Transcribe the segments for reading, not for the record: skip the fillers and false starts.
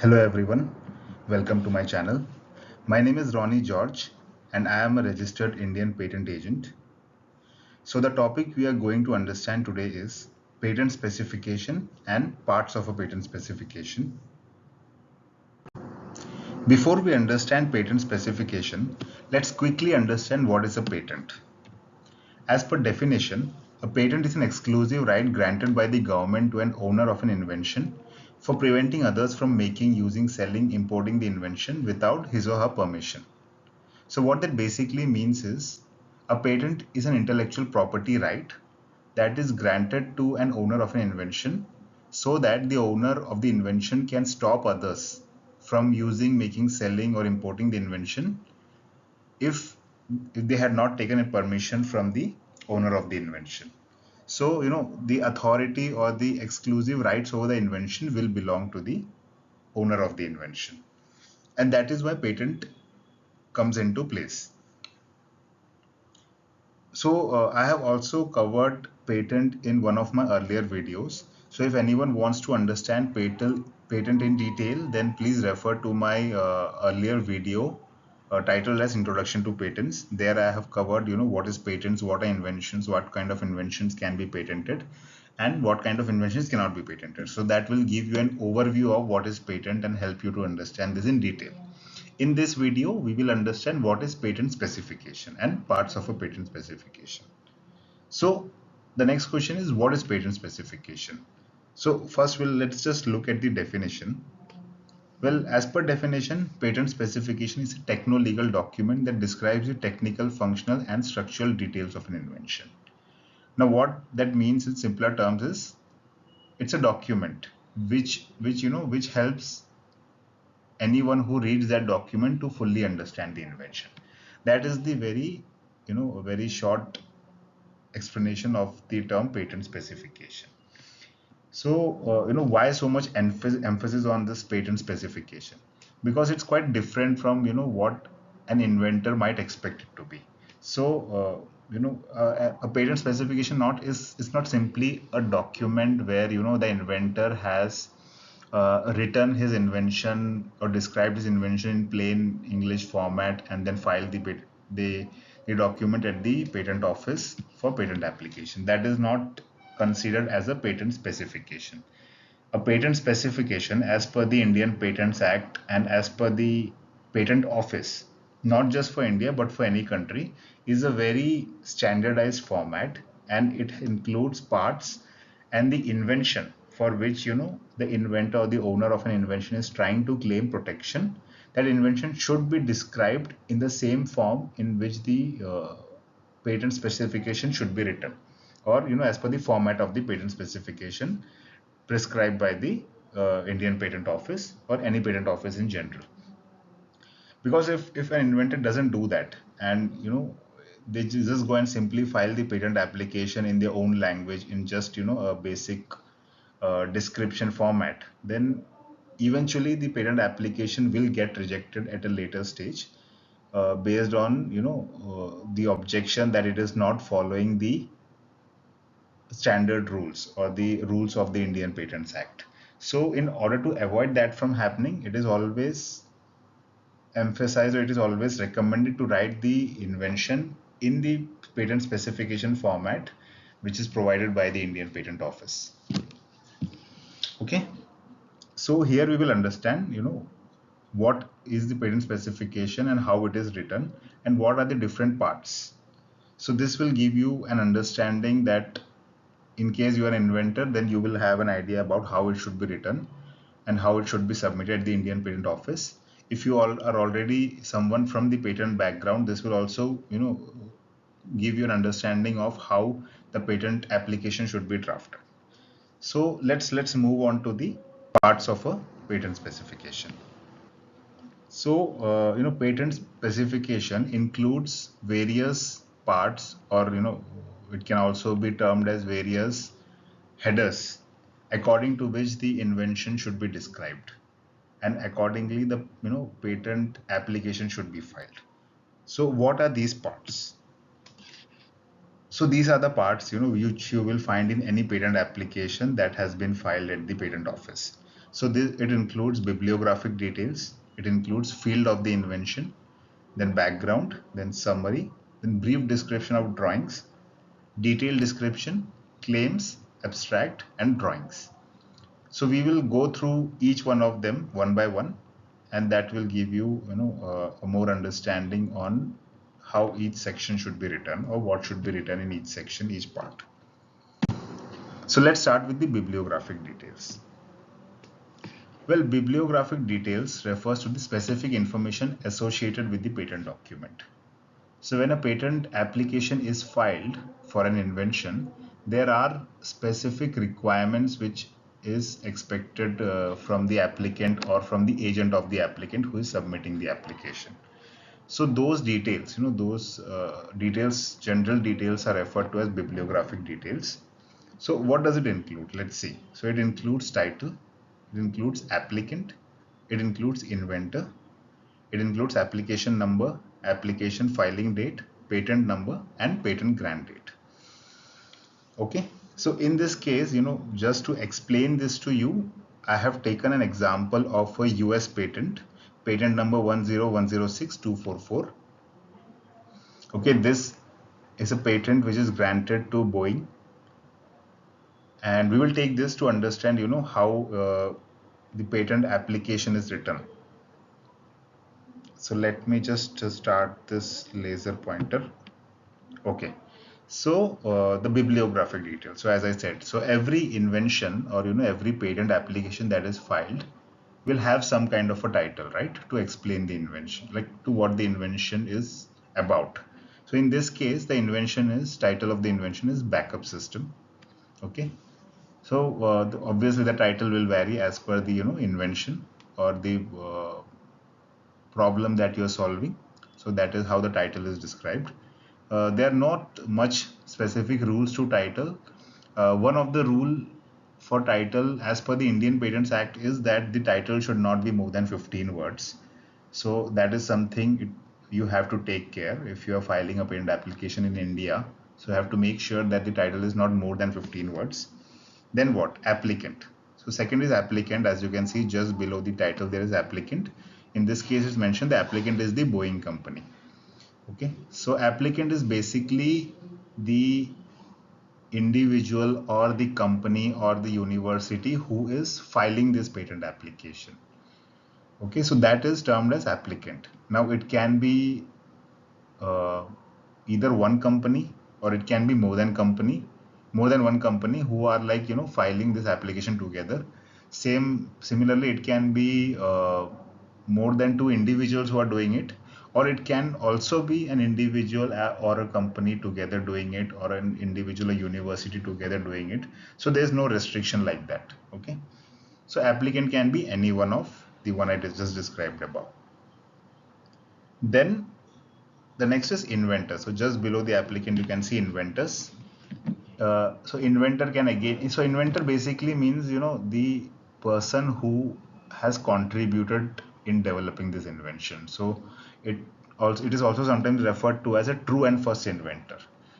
Hello everyone, welcome to my channel. My name is Ronnie George and I am a registered Indian patent agent. So the topic we are going to understand today is patent specification and parts of a patent specification. Before we understand patent specification, let's quickly understand what is a patent. As per definition, a patent is an exclusive right granted by the government to an owner of an invention for preventing others from making, using, selling, importing the invention without his or her permission. So what that basically means is a patent is an intellectual property right that is granted to an owner of an invention so that the owner of the invention can stop others from using, making, selling or importing the invention if they had not taken a permission from the owner of the invention. So, the authority or the exclusive rights over the invention will belong to the owner of the invention. And that is why patent comes into place. So I have also covered patent in one of my earlier videos. So if anyone wants to understand patent in detail, then please refer to my earlier video titled as Introduction to Patents. There I have covered, what is patents, what are inventions, what kind of inventions can be patented, and what kind of inventions cannot be patented. So that will give you an overview of what is patent and help you to understand this in detail. In this video, we will understand what is patent specification and parts of a patent specification. So the next question is, what is patent specification? So first, let's just look at the definition. Well, as per definition, patent specification is a techno-legal document that describes the technical, functional, and structural details of an invention. Now, what that means in simpler terms is it's a document which helps anyone who reads that document to fully understand the invention. That is the very short explanation of the term patent specification. So why so much emphasis on this patent specification? Because it's quite different from what an inventor might expect it to be. So a patent specification not is not simply a document where the inventor has written his invention or described his invention in plain English format and then filed the, the document at the patent office for patent application. That is not considered as a patent specification. A patent specification, as per the Indian Patents Act and as per the patent office, not just for India but for any country, is a very standardized format, and it includes parts and the invention for which the inventor or the owner of an invention is trying to claim protection. That invention should be described in the same form in which the patent specification should be written, or as per the format of the patent specification prescribed by the Indian Patent Office or any patent office in general. Because if an inventor doesn't do that, and they just go and simply file the patent application in their own language in just a basic description format, then eventually the patent application will get rejected at a later stage based on the objection that it is not following the standard rules or the rules of the Indian Patents Act. So in order to avoid that from happening, it is always emphasized, or it is always recommended, to write the invention in the patent specification format which is provided by the Indian Patent Office. Okay, so here we will understand what is the patent specification and how it is written and what are the different parts. So this will give you an understanding that in case you are an inventor, then you will have an idea about how it should be written and how it should be submitted at the Indian Patent Office. If you all are already someone from the patent background, this will also give you an understanding of how the patent application should be drafted. So let's move on to the parts of a patent specification. So patent specification includes various parts, or it can also be termed as various headers, according to which the invention should be described, and accordingly the patent application should be filed. So what are these parts? So these are the parts which you will find in any patent application that has been filed at the patent office. So it includes bibliographic details, it includes field of the invention, then background, then summary, then brief description of drawings, detailed description, claims, abstract, and drawings. So we will go through each one of them one by one, and that will give you, a more understanding on how each section should be written or what should be written in each section, each part. So let's start with the bibliographic details. Well, bibliographic details refers to the specific information associated with the patent document. So when a patent application is filed for an invention, there are specific requirements which is expected from the applicant or from the agent of the applicant who is submitting the application. So those details, details, general details are referred to as bibliographic details. So what does it include? Let's see. So it includes title, it includes applicant, it includes inventor, it includes application number, application filing date, patent number, and patent grant date. Okay. So in this case, just to explain this to you, I have taken an example of a US patent, patent number 10106-244. Okay, this is a patent which is granted to Boeing, and we will take this to understand, how the patent application is written. So let me just start this laser pointer. Okay, so the bibliographic details. So as I said, so every invention or every patent application that is filed will have some kind of a title, right, to explain the invention, like to what the invention is about. So in this case, the title of the invention is backup system. Okay, so obviously the title will vary as per the invention or the problem that you're solving. So that is how the title is described. There are not much specific rules to title. One of the rule for title as per the Indian Patents Act is that the title should not be more than 15 words. So that is something you have to take care if you are filing a patent application in India. So you have to make sure that the title is not more than 15 words. Then what? Applicant. So second is applicant. As you can see just below the title there is applicant. In this case it's mentioned the applicant is the Boeing company. Okay, so applicant is basically the individual or the company or the university who is filing this patent application. Okay, so that is termed as applicant. Now it can be either one company or it can be more than one company who are like filing this application together. Similarly it can be more than two individuals who are doing it, or it can also be an individual or a company together doing it, or an individual or university together doing it. So there's no restriction like that. Okay, so applicant can be any one of the one I just described above. Then the next is inventor. So just below the applicant you can see inventors. So inventor can again, so inventor basically means the person who has contributed in developing this invention. So it is also sometimes referred to as a true and first inventor.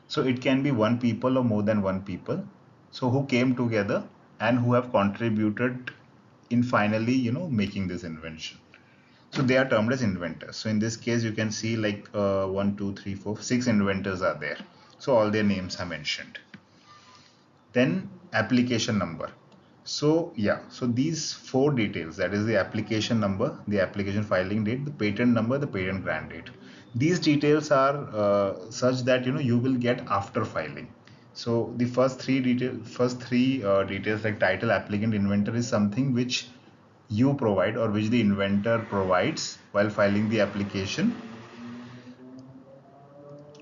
So it can be one people or more than one people, so who came together and who have contributed in finally making this invention. So they are termed as inventors. So in this case you can see like 1 2 3 4 6 inventors are there, so all their names are mentioned. Then application number. So yeah, so these four details, that is the application number, the application filing date, the patent number, the patent grant date, these details are such that you will get after filing. So the first three details like title, applicant, inventor is something which you provide or which the inventor provides while filing the application.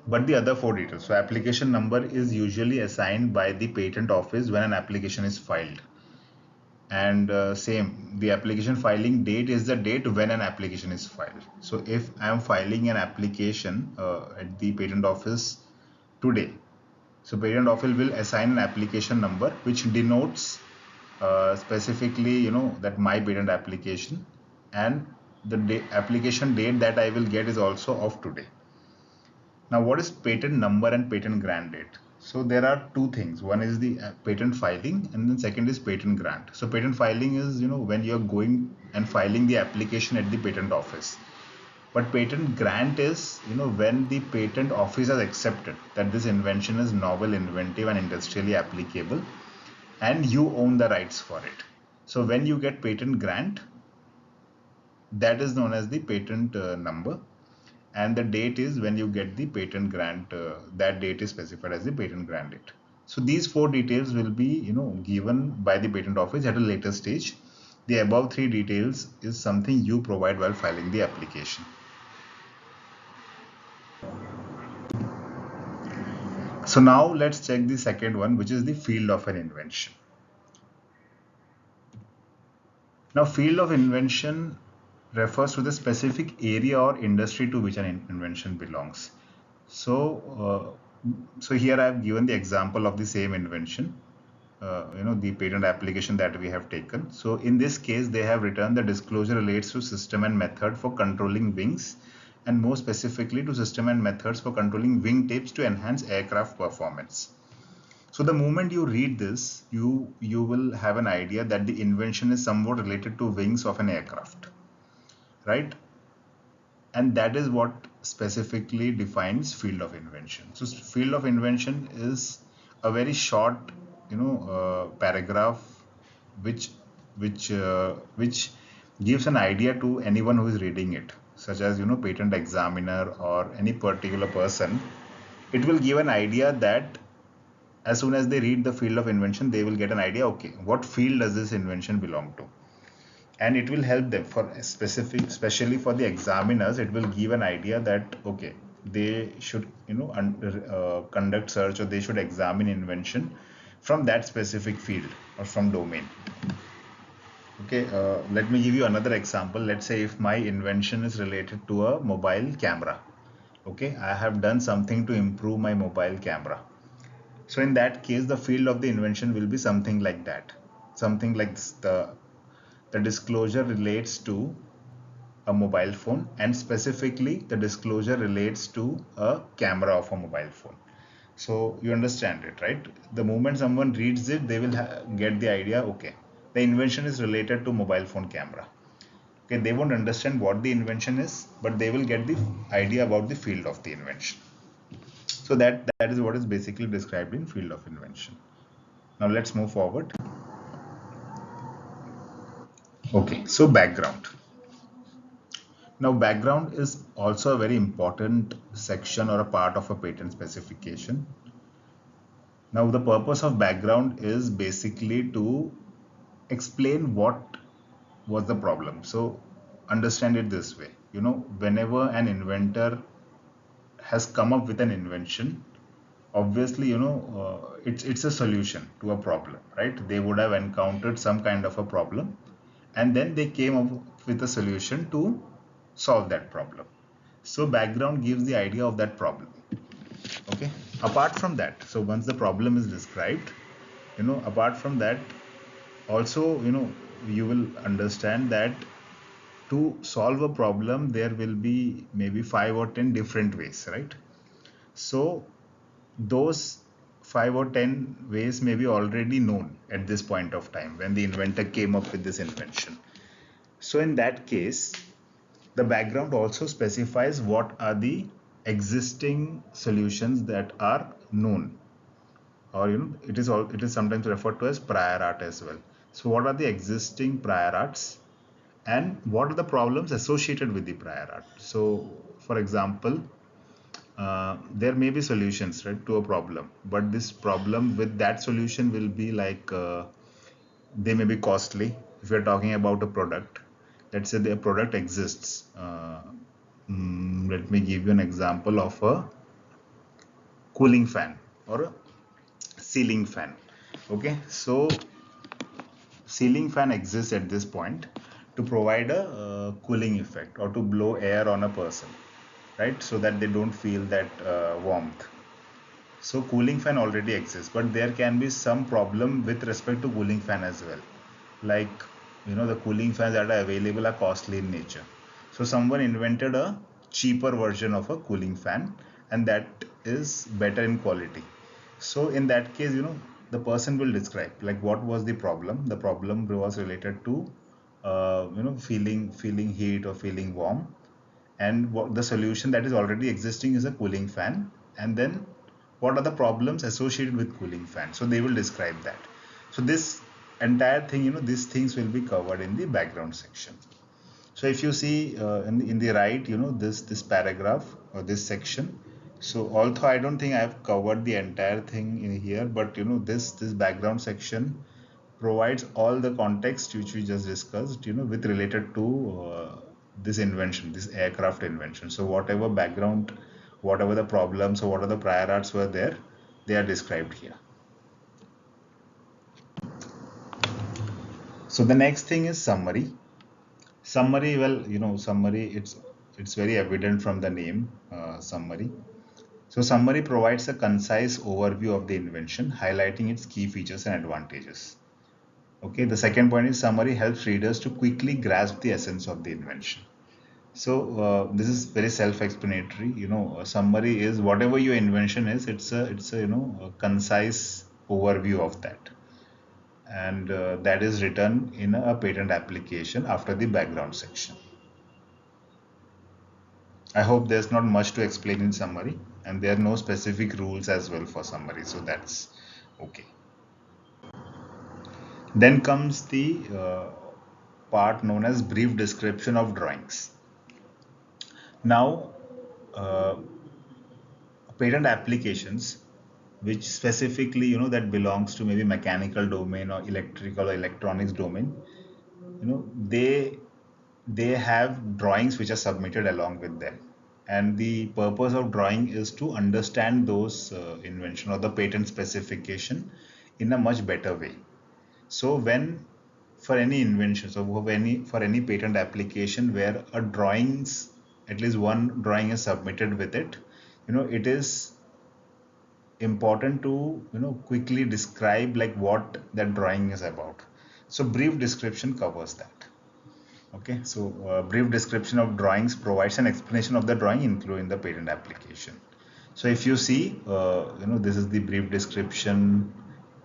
But the other four details, so application number is usually assigned by the patent office when an application is filed, and same, the application filing date is the date when an application is filed. So if I am filing an application at the patent office today, so patent office will assign an application number which denotes specifically that my patent application, and the application date that I will get is also of today. Now what is patent number and patent grant date? So there are two things. One is the patent filing, and then second is patent grant. So patent filing is, when you're going and filing the application at the patent office. But patent grant is, when the patent office has accepted that this invention is novel, inventive, and industrially applicable, and you own the rights for it. So when you get patent grant, that is known as the patent number, and the date is when you get the patent grant. That date is specified as the patent grant date. So these four details will be, given by the patent office at a later stage. The above three details is something you provide while filing the application. So now let's check the second one, which is the field of an invention. Now, field of invention refers to the specific area or industry to which an invention belongs. So here I have given the example of the same invention, the patent application that we have taken. So in this case, they have written the disclosure relates to system and method for controlling wings, and more specifically to system and methods for controlling wing tips to enhance aircraft performance. So the moment you read this, you will have an idea that the invention is somewhat related to wings of an aircraft, right? And that is what specifically defines field of invention. So field of invention is a very short, paragraph which which gives an idea to anyone who is reading it, such as patent examiner or any particular person. It will give an idea that as soon as they read the field of invention, they will get an idea, okay, what field does this invention belong to? And it will help them for specific, especially for the examiners, it will give an idea that, okay, they should, conduct search, or they should examine invention from that specific field or from domain. Okay, let me give you another example. Let's say if my invention is related to a mobile camera. Okay, I have done something to improve my mobile camera. So in that case, the field of the invention will be something like that. Something like this, the disclosure relates to a mobile phone, and specifically the disclosure relates to a camera of a mobile phone. So you understand it, right? The moment someone reads it, they will get the idea, okay, the invention is related to mobile phone camera. Okay, they won't understand what the invention is, but they will get the idea about the field of the invention. So that is what is basically described in field of invention. Now let's move forward. Okay, so background. Now background is also a very important section or a part of a patent specification. Now the purpose of background is basically to explain what was the problem. So understand it this way, whenever an inventor has come up with an invention, obviously it's a solution to a problem, right? They would have encountered some kind of a problem, and then they came up with a solution to solve that problem. So background gives the idea of that problem. Okay, apart from that, so once the problem is described, apart from that, also you will understand that to solve a problem there will be maybe 5 or 10 different ways, right? So those 5 or 10 ways may be already known at this point of time when the inventor came up with this invention. So in that case, the background also specifies what are the existing solutions that are known, or it is sometimes referred to as prior art as well. So what are the existing prior arts, and what are the problems associated with the prior art? So for example, there may be solutions, right, to a problem, but this problem with that solution will be like they may be costly. If you're talking about a product, let's say the product exists, let me give you an example of a cooling fan or a ceiling fan. Okay, so ceiling fan exists at this point to provide a cooling effect, or to blow air on a person, right, so that they don't feel that warmth. So cooling fan already exists, but there can be some problem with respect to cooling fan as well. Like, the cooling fans that are available are costly in nature. So someone invented a cheaper version of a cooling fan, and that is better in quality. So in that case, the person will describe like what was the problem. The problem was related to, feeling heat or feeling warm, and what the solution that is already existing is a cooling fan. And then what are the problems associated with cooling fan? So they will describe that. So this entire thing, these things will be covered in the background section. So if you see in the right, this paragraph or this section. So although I don't think I have covered the entire thing in here, but this background section provides all the context which we just discussed, with related to this invention, this aircraft invention. So whatever background, whatever the problems or what are the prior arts were there, they are described here. So the next thing is summary. Summary, well, summary, it's very evident from the name, summary. So summary provides a concise overview of the invention, highlighting its key features and advantages. Okay, the second point is summary helps readers to quickly grasp the essence of the invention. So this is very self-explanatory. A summary is whatever your invention is. It's a a concise overview of that, and that is written in a patent application after the background section. I hope there's not much to explain in summary, and there are no specific rules as well for summary, so that's okay. Then comes the part known as brief description of drawings. Now, uh, patent applications, which specifically that belongs to maybe mechanical domain or electrical or electronics domain, they have drawings which are submitted along with them, and the purpose of drawing is to understand those invention or the patent specification in a much better way. So when for any invention, so for any patent application where a drawings, at least one drawing is submitted with it, it is important to quickly describe like what that drawing is about. So brief description covers that. Okay, so brief description of drawings provides an explanation of the drawing included in the patent application. So if you see, this is the brief description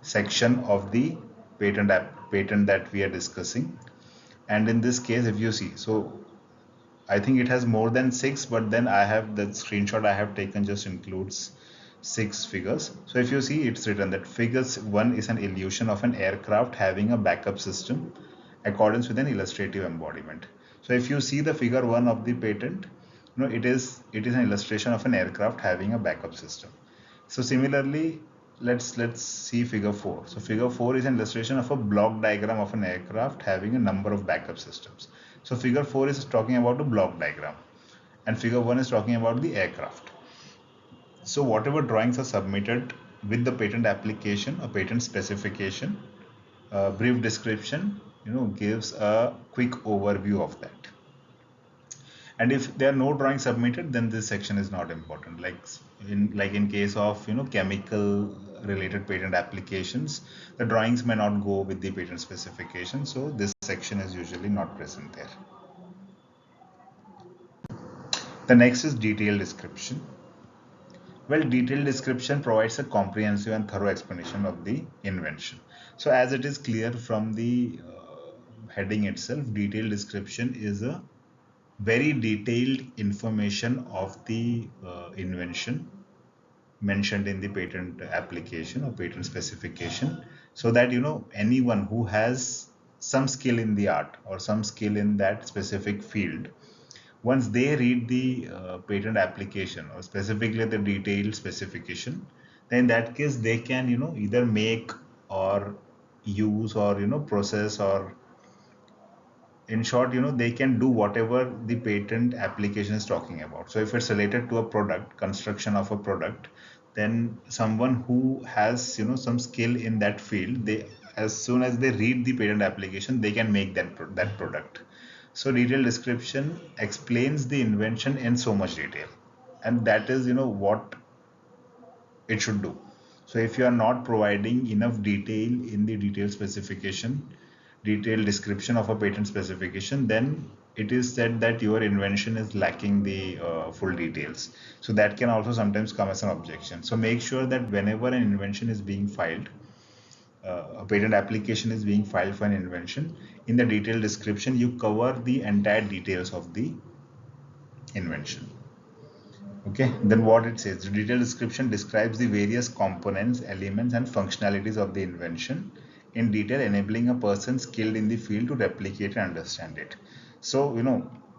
section of the patent that we are discussing. And in this case, if you see, so I think it has more than six, but then I have the screenshot I have taken just includes six figures. So if you see, it's written that figures one is an illusion of an aircraft having a backup system accordance with an illustrative embodiment. So if you see the figure one of the patent, it is an illustration of an aircraft having a backup system. So similarly, let's see figure 4. So figure 4 is an illustration of a block diagram of an aircraft having a number of backup systems. So figure 4 is talking about a block diagram, and figure 1 is talking about the aircraft. So whatever drawings are submitted with the patent application or patent specification, brief description, gives a quick overview of that. And if there are no drawings submitted, then this section is not important. Like in case of chemical related patent applications, the drawings may not go with the patent specification, so this section is usually not present there. The next is detailed description. Well, detailed description provides a comprehensive and thorough explanation of the invention. So as it is clear from the heading itself, detailed description is a very detailed information of the invention mentioned in the patent application or patent specification, so that anyone who has some skill in the art or some skill in that specific field, once they read the patent application or specifically the detailed specification, then in that case they can either make or use or process, or in short they can do whatever the patent application is talking about. So if it's related to a product, construction of a product, then someone who has some skill in that field, they, as soon as they read the patent application, they can make that product. So detailed description explains the invention in so much detail, and that is what it should do. So if you are not providing enough detail in the detailed specification, detailed description of a patent specification, then it is said that your invention is lacking the full details. So that can also sometimes come as an objection. So make sure that whenever an invention is being filed, a patent application is being filed for an invention, in the detailed description, you cover the entire details of the invention. Okay, then what it says, the detailed description describes the various components, elements, and functionalities of the invention in detail, enabling a person skilled in the field to replicate and understand it. So,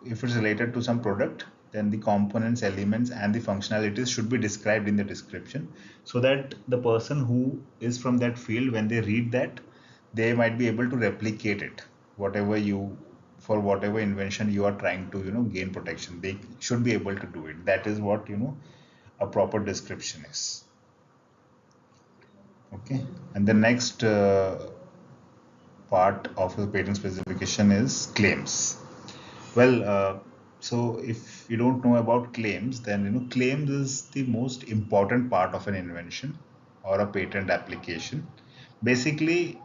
if it's related to some product, then the components, elements, and the functionalities should be described in the description, so that the person who is from that field, when they read that, they might be able to replicate it, whatever you for whatever invention you are trying to gain protection, they should be able to do it. That is what a proper description is. Okay, and the next part of the patent specification is claims. Well, so if you don't know about claims, then claims is the most important part of an invention or a patent application. Basically,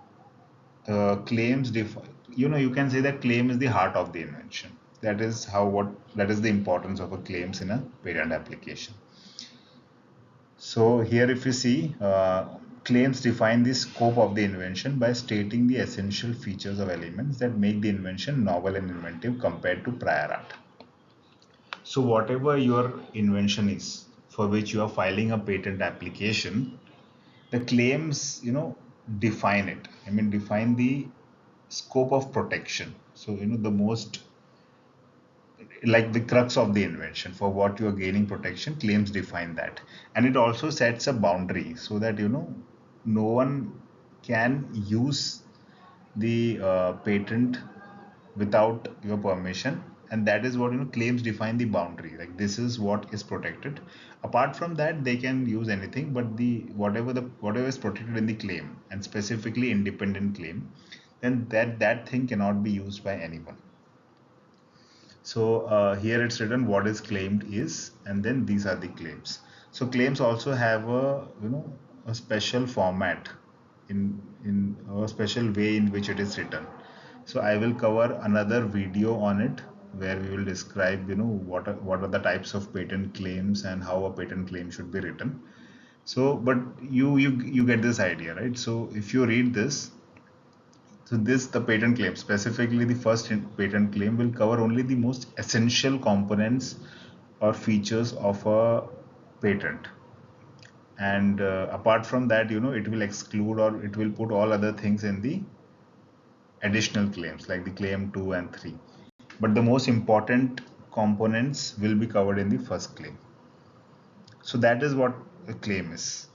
claims define, you can say that claim is the heart of the invention. That is the importance of a claims in a patent application. So here if you see, claims define the scope of the invention by stating the essential features of elements that make the invention novel and inventive compared to prior art. So whatever your invention is for which you are filing a patent application, the claims define it. I mean, define the scope of protection. So the most, like, the crux of the invention for what you are gaining protection, claims define that. And it also sets a boundary so that no one can use the patent without your permission. And that is what claims define the boundary, like this is what is protected. Apart from that, they can use anything, but the whatever is protected in the claim, and specifically independent claim, then that thing cannot be used by anyone. So here it's written what is claimed is, and then these are the claims. So claims also have a special format, in a special way in which it is written. So I will cover another video on it where we will describe what are the types of patent claims and how a patent claim should be written. So, but you get this idea, right? So if you read this, so this, the patent claim, specifically the first patent claim, will cover only the most essential components or features of a patent. And apart from that, it will exclude, or it will put all other things in the additional claims, like the claim 2 and 3. But the most important components will be covered in the first claim. So that is what a claim is.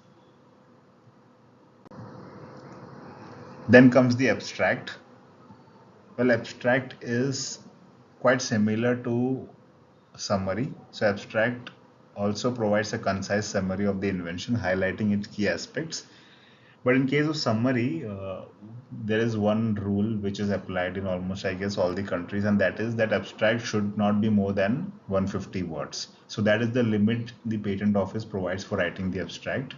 Then comes the abstract. Well, abstract is quite similar to summary. So abstract also provides a concise summary of the invention, highlighting its key aspects. But in case of summary, there is one rule which is applied in almost, I guess, all the countries, and that is that abstract should not be more than 150 words. So that is the limit the patent office provides for writing the abstract.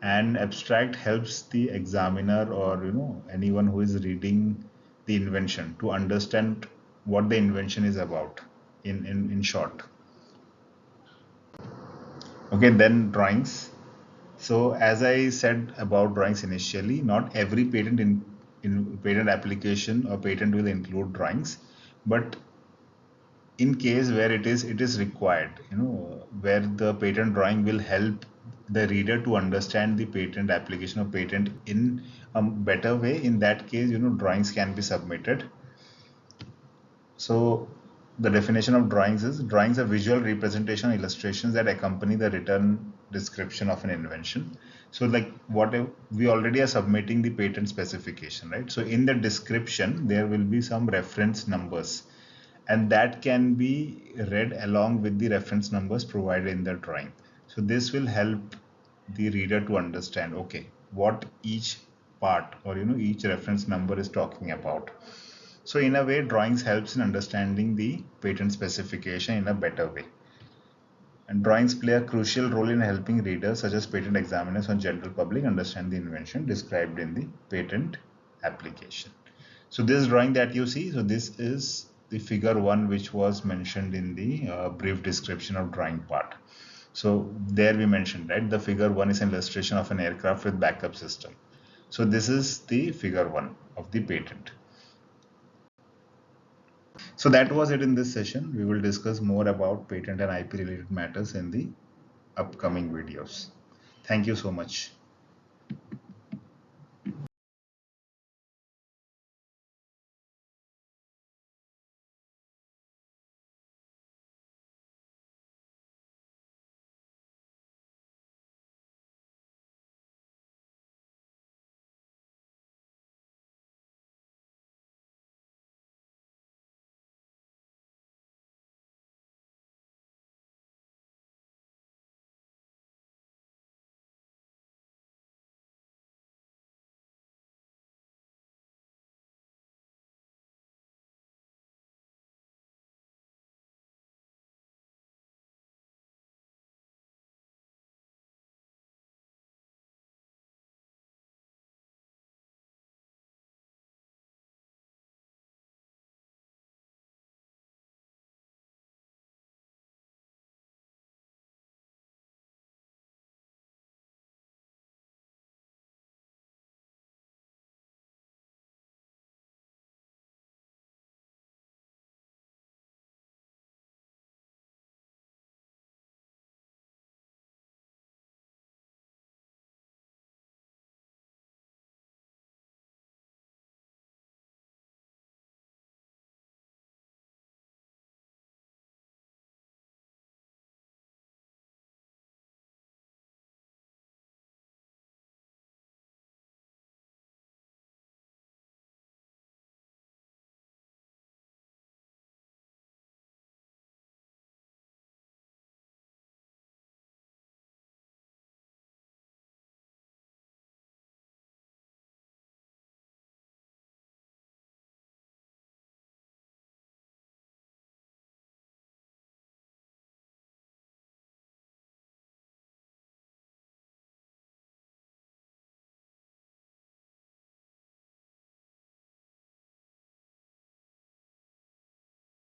And abstract helps the examiner, or anyone who is reading the invention, to understand what the invention is about in short. Okay, then drawings. So as I said about drawings initially, not every patent in patent application or patent will include drawings, but in case where it is required, where the patent drawing will help the reader to understand the patent application or patent in a better way, in that case drawings can be submitted. So the definition of drawings is, drawings are visual representation illustrations that accompany the written description of an invention. So like what we already are submitting the patent specification, right? So in the description there will be some reference numbers, and that can be read along with the reference numbers provided in the drawing. So this will help the reader to understand, okay, what each part, or each reference number is talking about. So in a way, drawings helps in understanding the patent specification in a better way. And drawings play a crucial role in helping readers, such as patent examiners or general public, understand the invention described in the patent application. So this drawing that you see, so this is the figure 1 which was mentioned in the brief description of drawing part. So there we mentioned, right, the figure 1 is an illustration of an aircraft with backup system. So this is the figure 1 of the patent. So that was it in this session. We will discuss more about patent and IP related matters in the upcoming videos. Thank you so much.